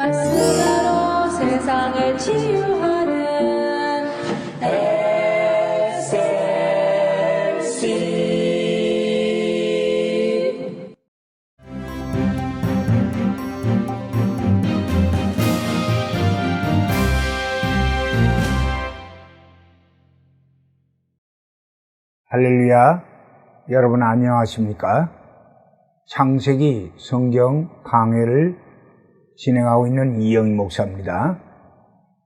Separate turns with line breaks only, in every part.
말씀으로 세상을 치유하는 SLC.
할렐루야, 여러분 안녕하십니까? 창세기 성경 강해를 진행하고 있는 이영희 목사입니다.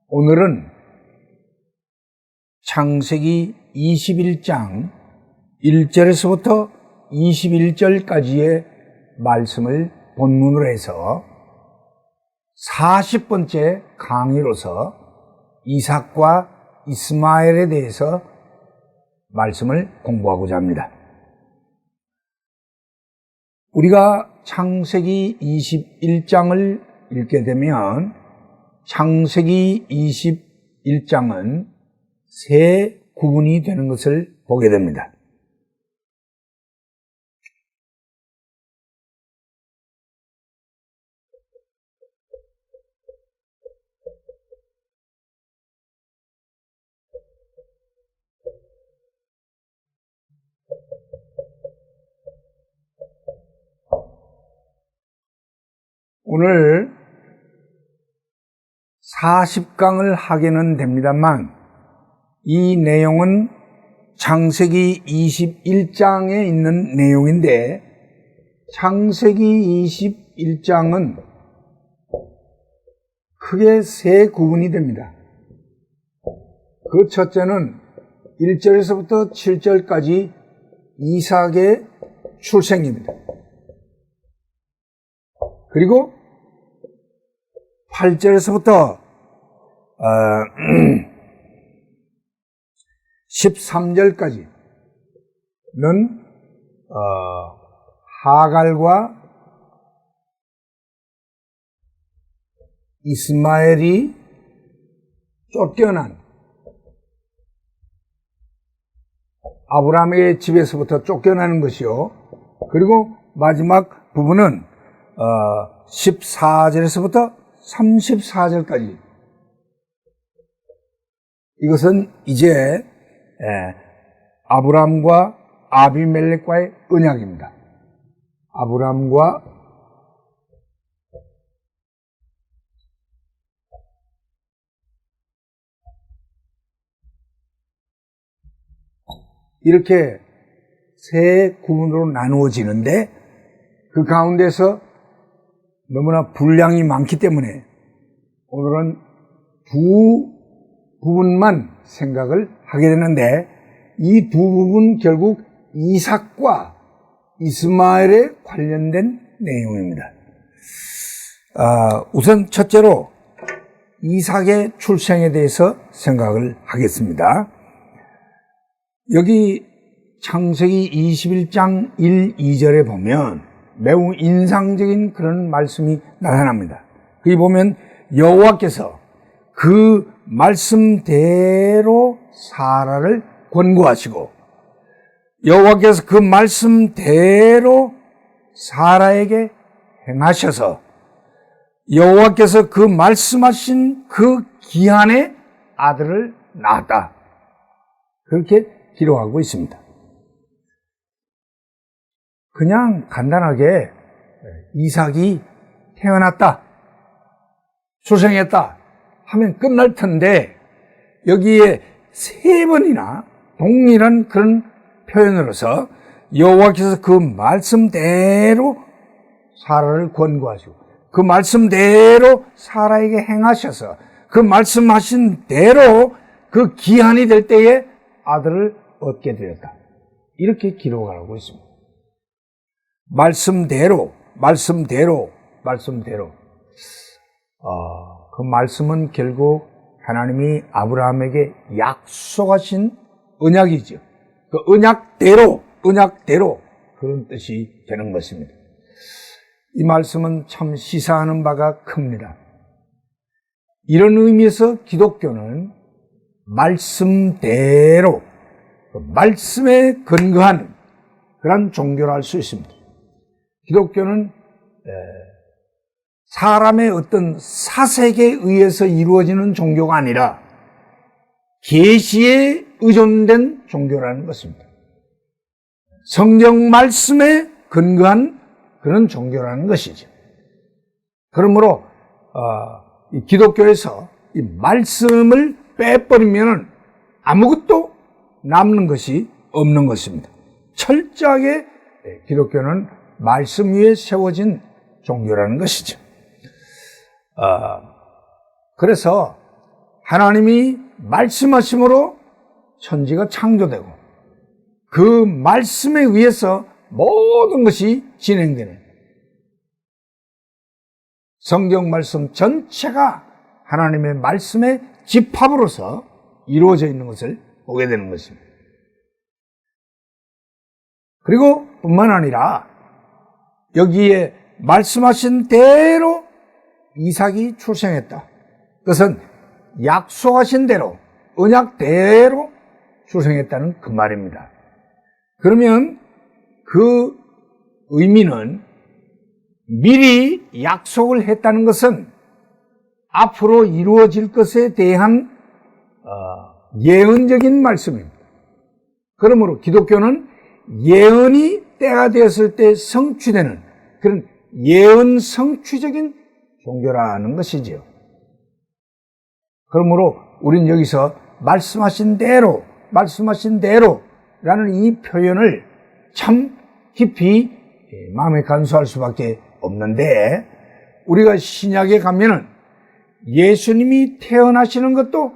오늘은 창세기 21장 1절에서부터 21절까지의 말씀을 본문으로 해서 40번째 강의로서 이삭과 이스마엘에 대해서 말씀을 공부하고자 합니다. 우리가 창세기 21장을 읽게 되면 창세기 21장은 세 구분이 되는 것을 보게 됩니다. 오늘 40강을 하게는 됩니다만 이 내용은 창세기 21장에 있는 내용인데 창세기 21장은 크게 세 구분이 됩니다. 그 첫째는 1절에서부터 7절까지 이삭의 출생입니다. 그리고 8절에서부터 13절까지는 하갈과 이스마엘이 쫓겨난 아브라함의 집에서부터 쫓겨나는 것이요. 그리고 마지막 부분은 14절에서부터 34절까지 이것은 이제 아브람과 아비멜렉과의 언약입니다. 아브람과 이렇게 세 구분으로 나누어지는데 그 가운데서 너무나 분량이 많기 때문에 오늘은 두 부분만 생각을 하게 되는데 이 두 부분 결국 이삭과 이스마엘에 관련된 내용입니다. 우선 첫째로 이삭의 출생에 대해서 생각을 하겠습니다. 여기 창세기 21장 1, 2절에 보면 매우 인상적인 그런 말씀이 나타납니다. 거기 보면 여호와께서 그 말씀대로 사라를 권고하시고 여호와께서 그 말씀대로 사라에게 행하셔서 여호와께서 그 말씀하신 그 기한에 아들을 낳았다. 그렇게 기록하고 있습니다. 그냥 간단하게 이삭이 태어났다, 출생했다 하면 끝날 텐데 여기에 세 번이나 동일한 그런 표현으로서 여호와께서 그 말씀대로 사라를 권고하시고 그 말씀대로 사라에게 행하셔서 그 말씀하신 대로 그 기한이 될 때에 아들을 얻게 되었다. 이렇게 기록을 하고 있습니다. 말씀대로. 그 말씀은 결국 하나님이 아브라함에게 약속하신 언약이죠. 그 언약대로 그런 뜻이 되는 것입니다. 이 말씀은 참 시사하는 바가 큽니다. 이런 의미에서 기독교는 말씀대로, 그 말씀에 근거한 그런 종교를 할 수 있습니다. 기독교는 사람의 어떤 사색에 의해서 이루어지는 종교가 아니라 계시에 의존된 종교라는 것입니다. 성경 말씀에 근거한 그런 종교라는 것이죠. 그러므로 이 기독교에서 이 말씀을 빼버리면 아무것도 남는 것이 없는 것입니다. 철저하게 기독교는 말씀 위에 세워진 종교라는 것이죠. 그래서 하나님이 말씀하심으로 천지가 창조되고 그 말씀에 의해서 모든 것이 진행되는 성경 말씀 전체가 하나님의 말씀의 집합으로서 이루어져 있는 것을 보게 되는 것입니다. 그리고 뿐만 아니라 여기에 말씀하신 대로 이삭이 출생했다. 그것은 약속하신 대로 언약대로 출생했다는 그 말입니다. 그러면 그 의미는 미리 약속을 했다는 것은 앞으로 이루어질 것에 대한 예언적인 말씀입니다. 그러므로 기독교는 예언이 때가 되었을 때 성취되는 그런 예언 성취적인 종교라는 것이지요. 그러므로 우리는 여기서 말씀하신 대로라는 이 표현을 참 깊이 마음에 간수할 수밖에 없는데, 우리가 신약에 가면은 예수님이 태어나시는 것도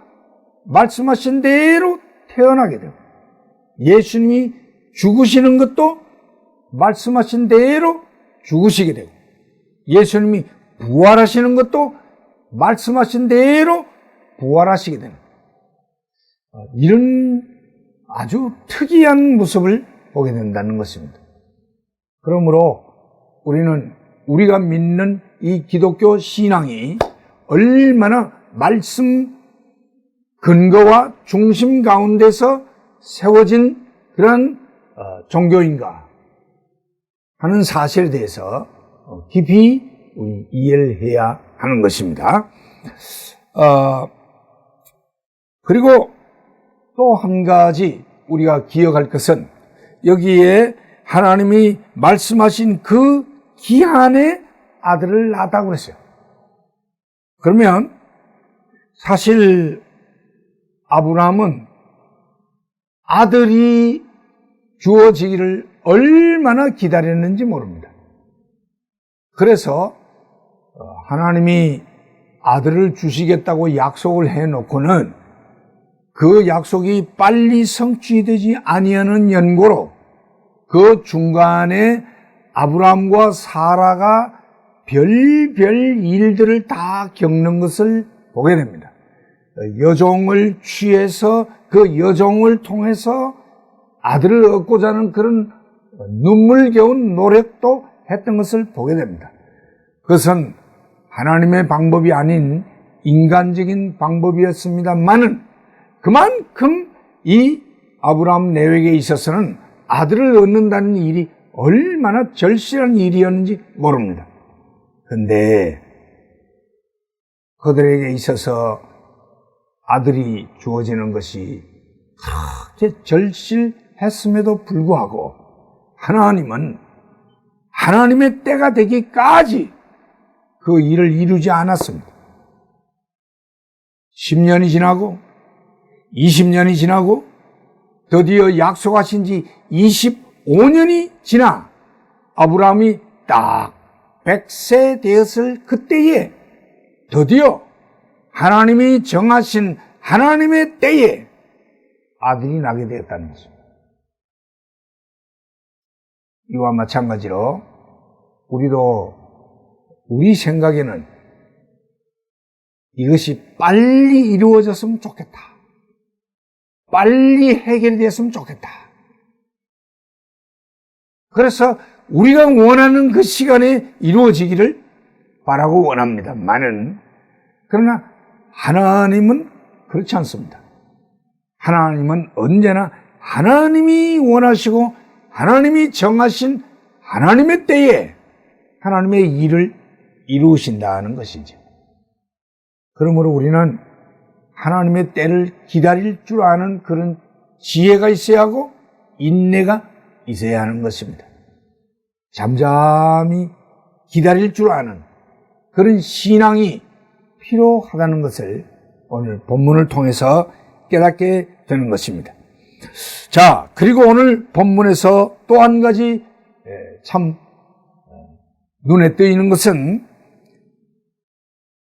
말씀하신 대로 태어나게 되고, 예수님이 죽으시는 것도 말씀하신 대로 죽으시게 되고, 예수님이 부활하시는 것도 말씀하신 대로 부활하시게 되는 이런 아주 특이한 모습을 보게 된다는 것입니다. 그러므로 우리는 우리가 믿는 이 기독교 신앙이 얼마나 말씀 근거와 중심 가운데서 세워진 그런 종교인가 하는 사실에 대해서 깊이 우리 이해를 해야 하는 것입니다. 그리고 또 한 가지 우리가 기억할 것은 여기에 하나님이 말씀하신 그 기한에 아들을 낳았다고 그랬어요. 그러면 사실 아브라함은 아들이 주어지기를 얼마나 기다렸는지 모릅니다. 그래서 하나님이 아들을 주시겠다고 약속을 해놓고는 그 약속이 빨리 성취되지 아니하는 연고로 그 중간에 아브라함과 사라가 별별 일들을 다 겪는 것을 보게 됩니다. 여종을 취해서 그 여종을 통해서 아들을 얻고자 하는 그런 눈물겨운 노력도 했던 것을 보게 됩니다. 그것은 하나님의 방법이 아닌 인간적인 방법이었습니다만은 그만큼 이 아브라함 내외에 있어서는 아들을 얻는다는 일이 얼마나 절실한 일이었는지 모릅니다. 그런데 그들에게 있어서 아들이 주어지는 것이 그렇게 절실했음에도 불구하고 하나님은 하나님의 때가 되기까지 그 일을 이루지 않았습니다. 10년이 지나고 20년이 지나고 드디어 약속하신 지 25년이 지나 아브라함이 딱 100세 되었을 그때에 드디어 하나님이 정하신 하나님의 때에 아들이 나게 되었다는 것입니다. 이와 마찬가지로 우리도 우리 생각에는 이것이 빨리 이루어졌으면 좋겠다. 빨리 해결이 됐으면 좋겠다. 그래서 우리가 원하는 그 시간에 이루어지기를 바라고 원합니다만은, 그러나 하나님은 그렇지 않습니다. 하나님은 언제나 하나님이 원하시고 하나님이 정하신 하나님의 때에 하나님의 일을 이루신다는 것이죠. 그러므로 우리는 하나님의 때를 기다릴 줄 아는 그런 지혜가 있어야 하고 인내가 있어야 하는 것입니다. 잠잠히 기다릴 줄 아는 그런 신앙이 필요하다는 것을 오늘 본문을 통해서 깨닫게 되는 것입니다. 자, 그리고 오늘 본문에서 또 한 가지 참 눈에 띄는 것은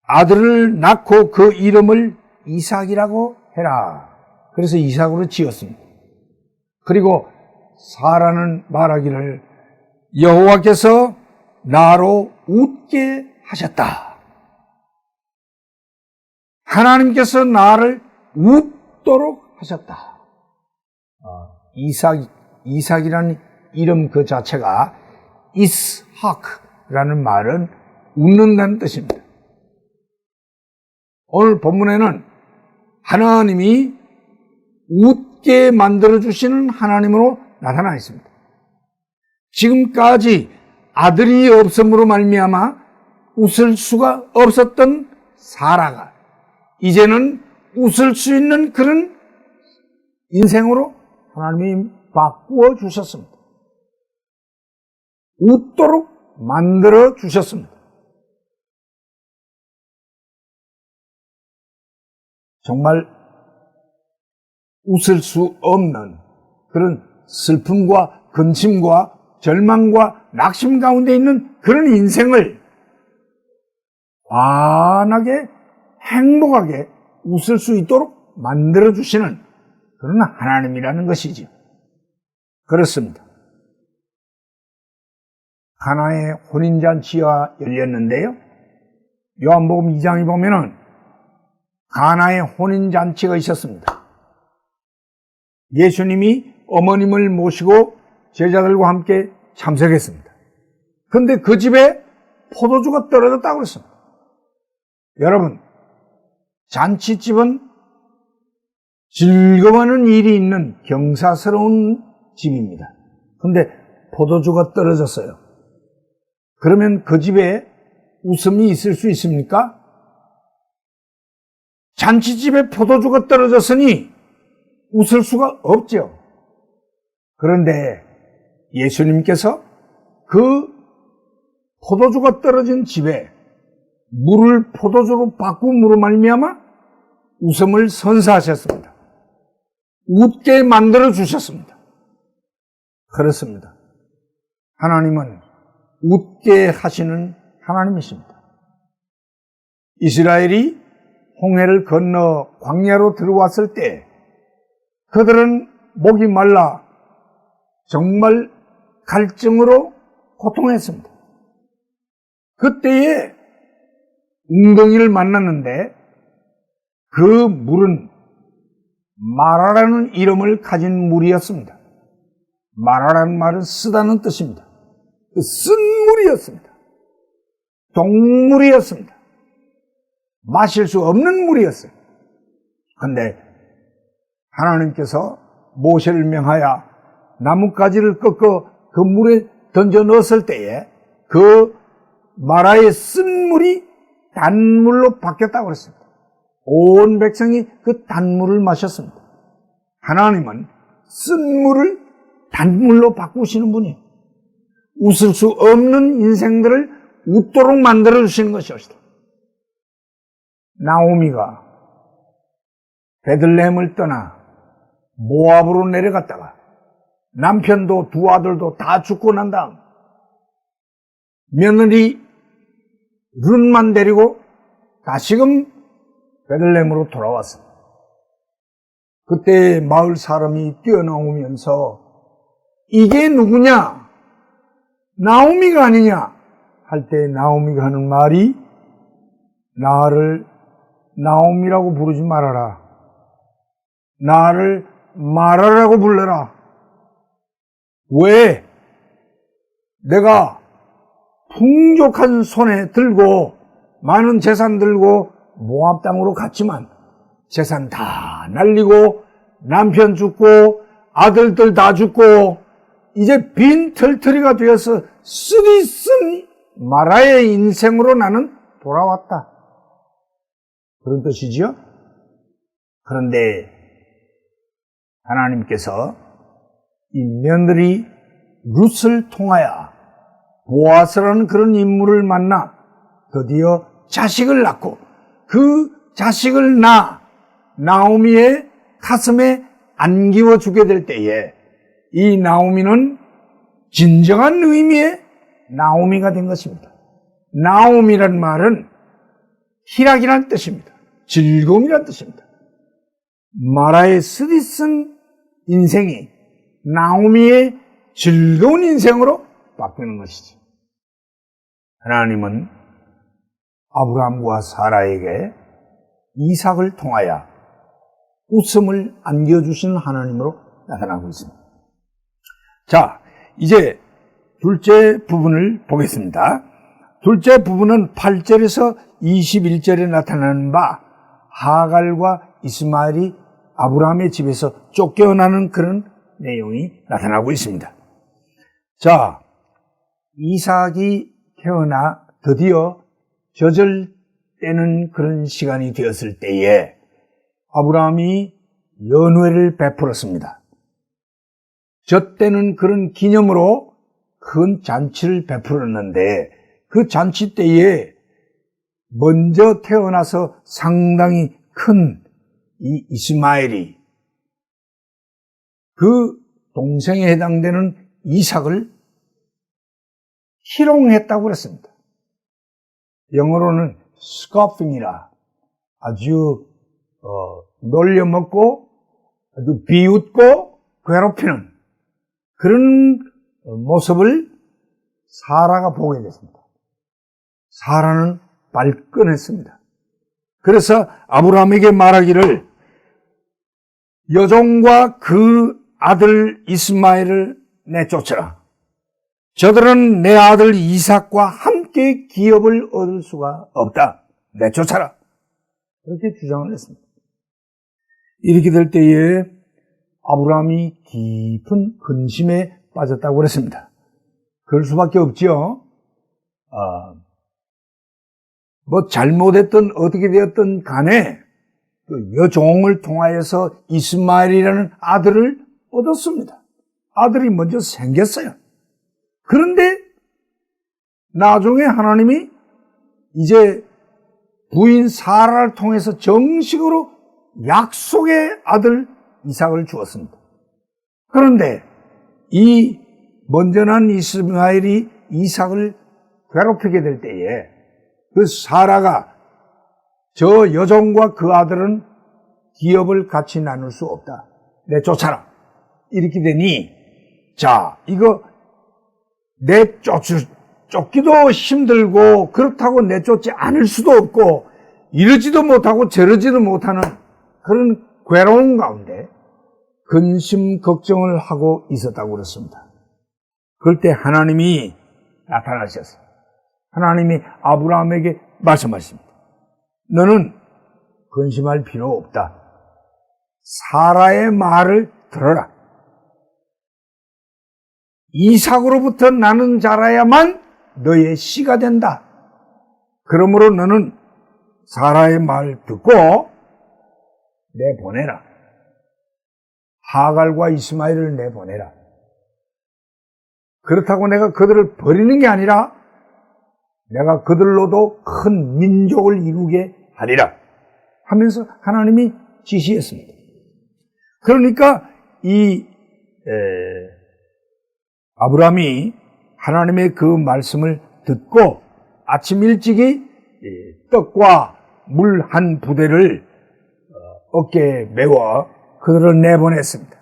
아들을 낳고 그 이름을 이삭이라고 해라. 그래서 이삭으로 지었습니다. 그리고 사라는 말하기를 여호와께서 나로 웃게 하셨다. 하나님께서 나를 웃도록 하셨다. 이삭이라는 이름 그 자체가 이스하크라는 말은 웃는다는 뜻입니다. 오늘 본문에는 하나님이 웃게 만들어주시는 하나님으로 나타나 있습니다. 지금까지 아들이 없음으로 말미암아 웃을 수가 없었던 사라가 이제는 웃을 수 있는 그런 인생으로 하나님이 바꾸어 주셨습니다. 웃도록 만들어 주셨습니다. 정말 웃을 수 없는 그런 슬픔과 근심과 절망과 낙심 가운데 있는 그런 인생을 환하게 행복하게 웃을 수 있도록 만들어주시는 그런 하나님이라는 것이죠. 그렇습니다. 가나의 혼인잔치가 열렸는데요. 요한복음 2장에 보면은 가나의 혼인잔치가 있었습니다. 예수님이 어머님을 모시고 제자들과 함께 참석했습니다. 그런데 그 집에 포도주가 떨어졌다고 그랬습니다. 여러분, 잔치집은 즐거워하는 일이 있는 경사스러운 집입니다. 그런데 포도주가 떨어졌어요. 그러면 그 집에 웃음이 있을 수 있습니까? 잔치집에 포도주가 떨어졌으니 웃을 수가 없죠. 그런데 예수님께서 그 포도주가 떨어진 집에 물을 포도주로 바꿈으로 말미암아 웃음을 선사하셨습니다. 웃게 만들어 주셨습니다. 그렇습니다. 하나님은 웃게 하시는 하나님이십니다. 이스라엘이 홍해를 건너 광야로 들어왔을 때 그들은 목이 말라 정말 갈증으로 고통했습니다. 그때에 웅덩이를 만났는데 그 물은 마라라는 이름을 가진 물이었습니다. 마라라는 말은 쓰다는 뜻입니다. 쓴 물이었습니다. 동물이었습니다. 마실 수 없는 물이었어요. 그런데 하나님께서 모세를 명하여 나뭇가지를 꺾어 그 물에 던져 넣었을 때에 그 마라의 쓴 물이 단물로 바뀌었다고 그랬습니다. 온 백성이 그 단물을 마셨습니다. 하나님은 쓴 물을 단물로 바꾸시는 분이에요. 웃을 수 없는 인생들을 웃도록 만들어주시는 것이었습니다. 나오미가 베들레헴을 떠나 모압으로 내려갔다가 남편도 두 아들도 다 죽고 난 다음 며느리 룻만 데리고 다시금 베들레헴으로 돌아왔습니다. 그때 마을 사람이 뛰어나오면서 이게 누구냐? 나오미가 아니냐? 할 때 나오미가 하는 말이 나를 나오미라고 부르지 말아라. 나를 마라라고 불러라. 왜? 내가 풍족한 손에 들고 많은 재산 들고 모압 땅으로 갔지만 재산 다 날리고 남편 죽고 아들들 다 죽고 이제 빈 털터리가 되어서 쓰디쓴 마라의 인생으로 나는 돌아왔다. 그런 뜻이지요. 그런데 하나님께서 이 며느리 룻을 통하여 보아스라는 그런 인물을 만나 드디어 자식을 낳고 그 자식을 나오미의 가슴에 안기워 주게 될 때에 이 나오미는 진정한 의미의 나오미가 된 것입니다. 나오미란 말은 희락이란 뜻입니다. 즐거움이란 뜻입니다. 마라의 쓰디쓴 인생이 나오미의 즐거운 인생으로 바뀌는 것이지. 하나님은 아브라함과 사라에게 이삭을 통하여 웃음을 안겨주시는 하나님으로 나타나고 있습니다. 자, 이제 둘째 부분을 보겠습니다. 둘째 부분은 8절에서 21절에 나타나는 바 하갈과 이스마엘이 아브라함의 집에서 쫓겨나는 그런 내용이 나타나고 있습니다. 자, 이삭이 태어나 드디어 젖을 떼는 그런 시간이 되었을 때에 아브라함이 연회를 베풀었습니다. 젖떼는 그런 기념으로 큰 잔치를 베풀었는데 그 잔치 때에 먼저 태어나서 상당히 큰 이 이스마엘이 그 동생에 해당되는 이삭을 희롱했다고 그랬습니다. 영어로는 scoffing이라 아주 놀려먹고 아주 비웃고 괴롭히는 그런 모습을 사라가 보게 됐습니다. 사라는 발끈했습니다. 그래서 아브라함에게 말하기를 여종과 그 아들 이스마엘을 내쫓아라. 저들은 내 아들 이삭과 함께 기업을 얻을 수가 없다. 내쫓아라. 그렇게 주장을 했습니다. 이렇게 될 때에 아브라함이 깊은 근심에 빠졌다고 그랬습니다. 그럴 수밖에 없죠. 잘못했던 어떻게 되었던 간에 그 여종을 통하여서 이스마엘이라는 아들을 얻었습니다. 아들이 먼저 생겼어요. 그런데 나중에 하나님이 이제 부인 사라를 통해서 정식으로 약속의 아들 이삭을 주었습니다. 그런데 이 먼저 난 이스마엘이 이삭을 괴롭히게 될 때에 그 사라가 저 여종과 그 아들은 기업을 같이 나눌 수 없다. 내쫓아라. 이렇게 되니 자, 이거 쫓기도 힘들고 그렇다고 내쫓지 않을 수도 없고 이러지도 못하고 저러지도 못하는 그런 괴로운 가운데 근심 걱정을 하고 있었다고 그랬습니다. 그럴 때 하나님이 나타나셨어요. 하나님이 아브라함에게 말씀하십니다. 너는 근심할 필요 없다. 사라의 말을 들어라. 이삭으로부터 나는 자라야만 너의 씨가 된다. 그러므로 너는 사라의 말 듣고 내보내라. 하갈과 이스마엘을 내보내라. 그렇다고 내가 그들을 버리는 게 아니라 내가 그들로도 큰 민족을 이루게 하리라 하면서 하나님이 지시했습니다. 그러니까 이 아브라함이 하나님의 그 말씀을 듣고 아침 일찍이 떡과 물 한 부대를 어깨에 메워 그들을 내보냈습니다.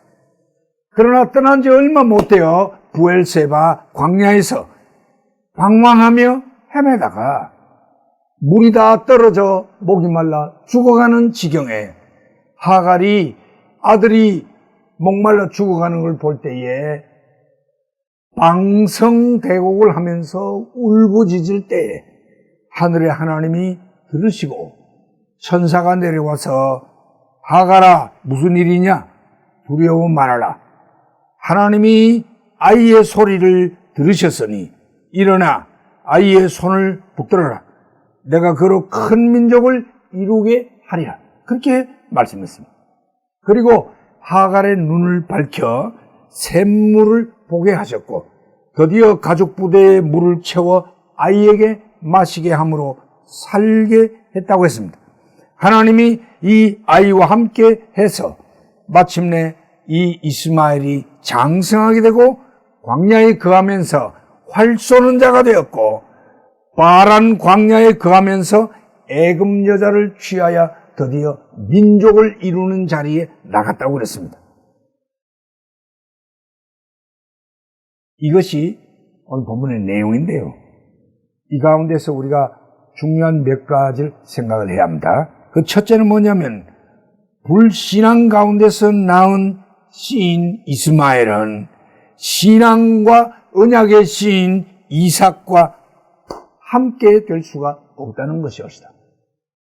그러나 떠난 지 얼마 못 되어 부엘세바 광야에서 방황하며 헤매다가 물이 다 떨어져 목이 말라 죽어가는 지경에 하갈이 아들이 목말라 죽어가는 걸 볼 때에 방성대곡을 하면서 울부짖을 때에 하늘의 하나님이 들으시고 천사가 내려와서 하갈아 무슨 일이냐 두려워 말아라. 하나님이 아이의 소리를 들으셨으니 일어나 아이의 손을 붙들어라. 내가 그로 큰 민족을 이루게 하리라. 그렇게 말씀했습니다. 그리고 하갈의 눈을 밝혀 샘물을 보게 하셨고 드디어 가죽 부대에 물을 채워 아이에게 마시게 함으로 살게 했다고 했습니다. 하나님이 이 아이와 함께 해서 마침내 이 이스마엘이 장성하게 되고 광야에 거하면서 활 쏘는 자가 되었고 파란 광야에 거하면서 애굽 여자를 취하여 드디어 민족을 이루는 자리에 나갔다고 그랬습니다. 이것이 오늘 본문의 내용인데요. 이 가운데서 우리가 중요한 몇 가지를 생각을 해야 합니다. 그 첫째는 뭐냐면 불신앙 가운데서 낳은 씨인 이스마엘은 신앙과 언약의 씨인 이삭과 함께 될 수가 없다는 것이었다.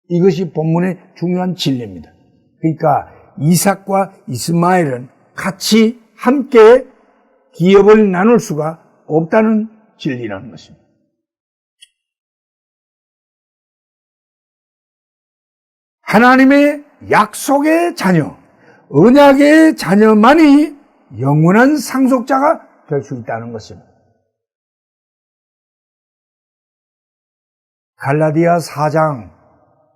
이것이 본문의 중요한 진리입니다. 그러니까 이삭과 이스마엘은 같이 함께 기업을 나눌 수가 없다는 진리라는 것입니다. 하나님의 약속의 자녀, 언약의 자녀만이 영원한 상속자가 될 수 있다는 것입니다. 갈라디아 4장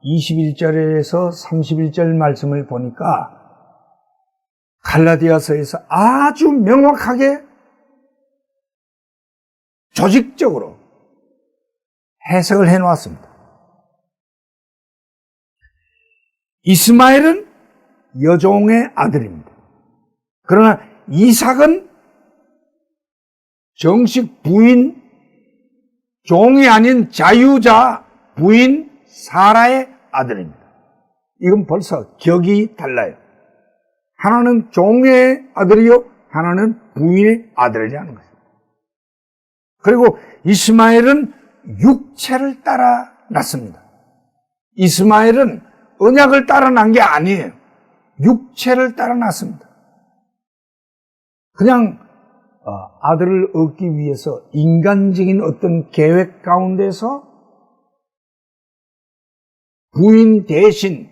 21절에서 31절 말씀을 보니까 갈라디아서에서 아주 명확하게 조직적으로 해석을 해놓았습니다. 이스마엘은 여종의 아들입니다. 그러나 이삭은 정식 부인, 종이 아닌 자유자 부인 사라의 아들입니다. 이건 벌써 격이 달라요. 하나는 종의 아들이요, 하나는 부인의 아들이라는 것입니다. 그리고 이스마엘은 육체를 따라 났습니다. 이스마엘은 언약을 따라 난 게 아니에요. 육체를 따라 났습니다. 그냥 아들을 얻기 위해서 인간적인 어떤 계획 가운데서 부인 대신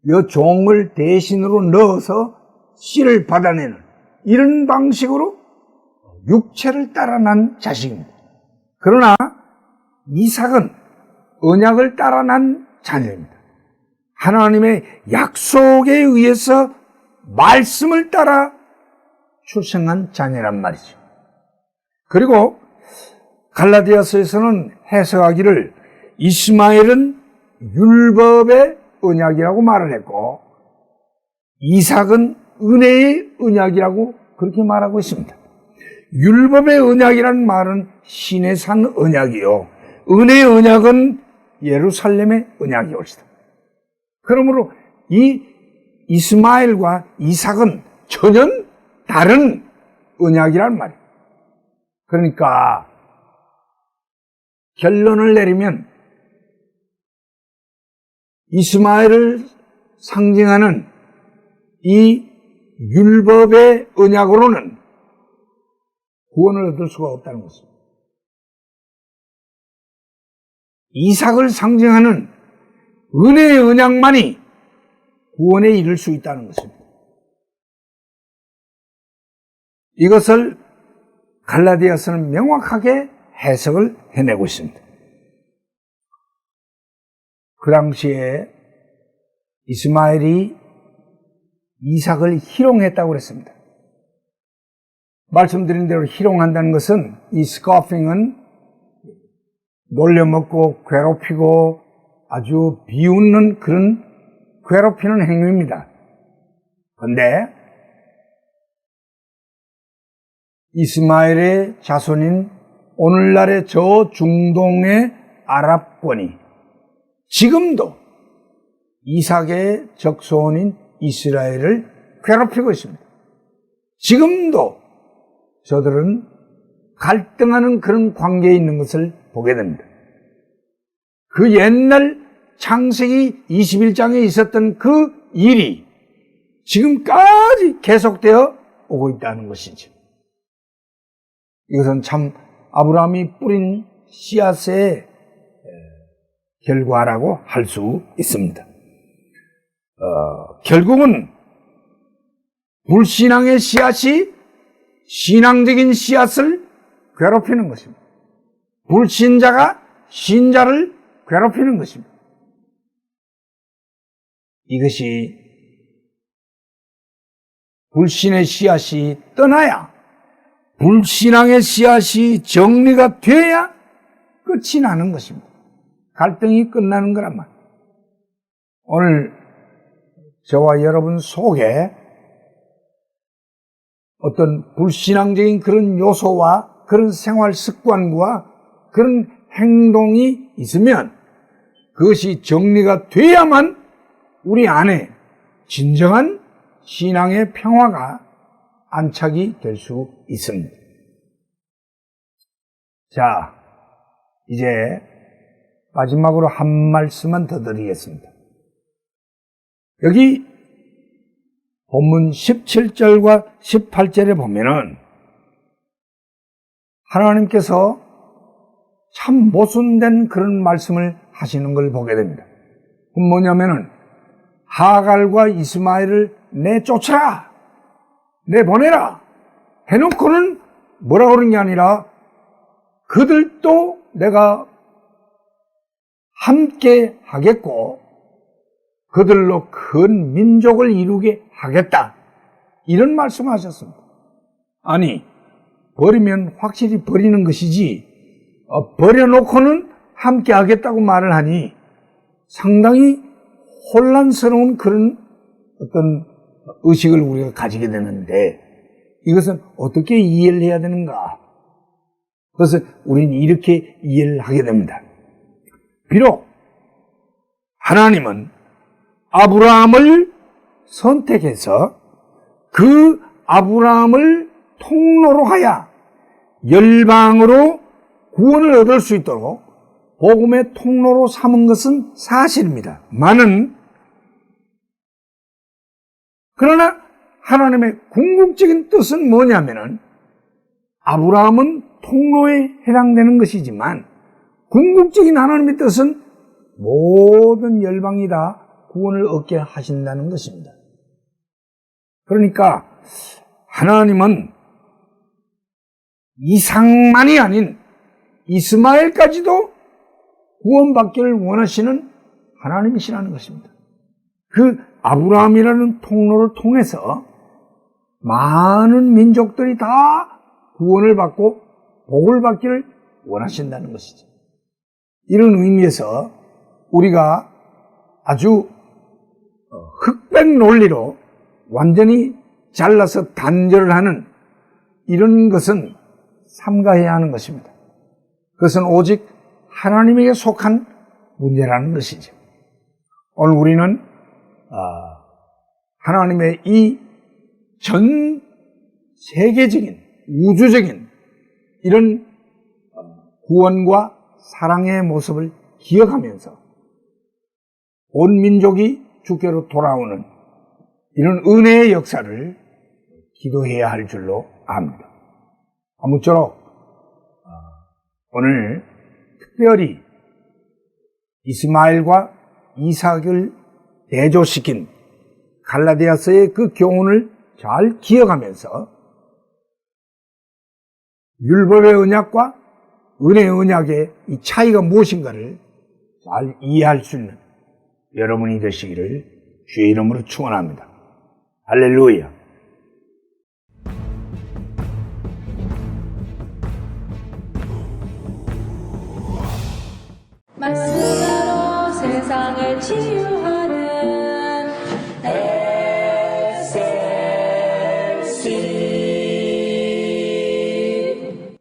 여종을 대신으로 넣어서 씨를 받아내는 이런 방식으로 육체를 따라 난 자식입니다. 그러나 이삭은 언약을 따라 난 자녀입니다. 하나님의 약속에 의해서 말씀을 따라 출생한 자녀란 말이죠. 그리고 갈라디아서에서는 해석하기를 이스마엘은 율법의 언약이라고 말을 했고 이삭은 은혜의 언약이라고 그렇게 말하고 있습니다. 율법의 언약이라는 말은 신의 산 언약이요, 은혜의 언약은 예루살렘의 언약이옵니다. 그러므로 이 이스마엘과 이삭은 전혀 다른 언약이란 말이에요. 그러니까 결론을 내리면 이스마엘을 상징하는 이 율법의 언약으로는 구원을 얻을 수가 없다는 것입니다. 이삭을 상징하는 은혜의 언약만이 구원에 이를 수 있다는 것입니다. 이것을 갈라디아서는 명확하게 해석을 해내고 있습니다. 그 당시에 이스마엘이 이삭을 희롱했다고 그랬습니다. 말씀드린 대로 희롱한다는 것은 이 스코핑은 놀려먹고 괴롭히고 아주 비웃는 그런 괴롭히는 행위입니다. 그런데 이스마엘의 자손인 오늘날의 저 중동의 아랍권이 지금도 이삭의 적손인 이스라엘을 괴롭히고 있습니다. 지금도 저들은 갈등하는 그런 관계에 있는 것을 보게 됩니다. 그 옛날 창세기 21장에 있었던 그 일이 지금까지 계속되어 오고 있다는 것이죠. 이것은 참 아브라함이 뿌린 씨앗의 결과라고 할 수 있습니다. 결국은 불신앙의 씨앗이 신앙적인 씨앗을 괴롭히는 것입니다. 불신자가 신자를 괴롭히는 것입니다. 이것이 불신의 씨앗이 떠나야, 불신앙의 씨앗이 정리가 돼야 끝이 나는 것입니다. 갈등이 끝나는 거란 말이에요. 오늘 저와 여러분 속에 어떤 불신앙적인 그런 요소와 그런 생활 습관과 그런 행동이 있으면 그것이 정리가 돼야만 우리 안에 진정한 신앙의 평화가 안착이 될 수 있습니다. 자, 이제 마지막으로 한 말씀만 더 드리겠습니다. 여기 본문 17절과 18절에 보면은 하나님께서 참 모순된 그런 말씀을 하시는 걸 보게 됩니다. 그건 뭐냐면은 하갈과 이스마엘을 내쫓아라, 내보내라 해놓고는 뭐라 그러는 게 아니라 그들도 내가 함께 하겠고 그들로 큰 민족을 이루게 하겠다, 이런 말씀을 하셨습니다. 아니, 버리면 확실히 버리는 것이지 버려놓고는 함께 하겠다고 말을 하니 상당히 혼란스러운 그런 어떤 의식을 우리가 가지게 되는데, 이것은 어떻게 이해를 해야 되는가? 그래서 우리는 이렇게 이해를 하게 됩니다. 비록 하나님은 아브라함을 선택해서 그 아브라함을 통로로 하여 열방으로 구원을 얻을 수 있도록 복음의 통로로 삼은 것은 사실입니다. 그러나 하나님의 궁극적인 뜻은 뭐냐면은 아브라함은 통로에 해당되는 것이지만 궁극적인 하나님의 뜻은 모든 열방이 다 구원을 얻게 하신다는 것입니다. 그러니까 하나님은 이상만이 아닌 이스마엘까지도 구원받기를 원하시는 하나님이시라는 것입니다. 그 아브라함이라는 통로를 통해서 많은 민족들이 다 구원을 받고 복을 받기를 원하신다는 것이죠. 이런 의미에서 우리가 아주 흑백 논리로 완전히 잘라서 단절을 하는 이런 것은 삼가해야 하는 것입니다. 그것은 오직 하나님에게 속한 문제라는 것이죠. 오늘 우리는 하나님의 이 전 세계적인 우주적인 이런 구원과 사랑의 모습을 기억하면서 온 민족이 주께로 돌아오는 이런 은혜의 역사를 기도해야 할 줄로 압니다. 아무쪼록 오늘 특별히 이스마엘과 이삭을 대조시킨 갈라디아서의 그 교훈을 잘 기억하면서 율법의 언약과 은혜의 언약의 이 차이가 무엇인가를 잘 이해할 수 있는 여러분이 되시기를 주의 이름으로 축원합니다. 할렐루야.
말씀으로 세상을 치유하는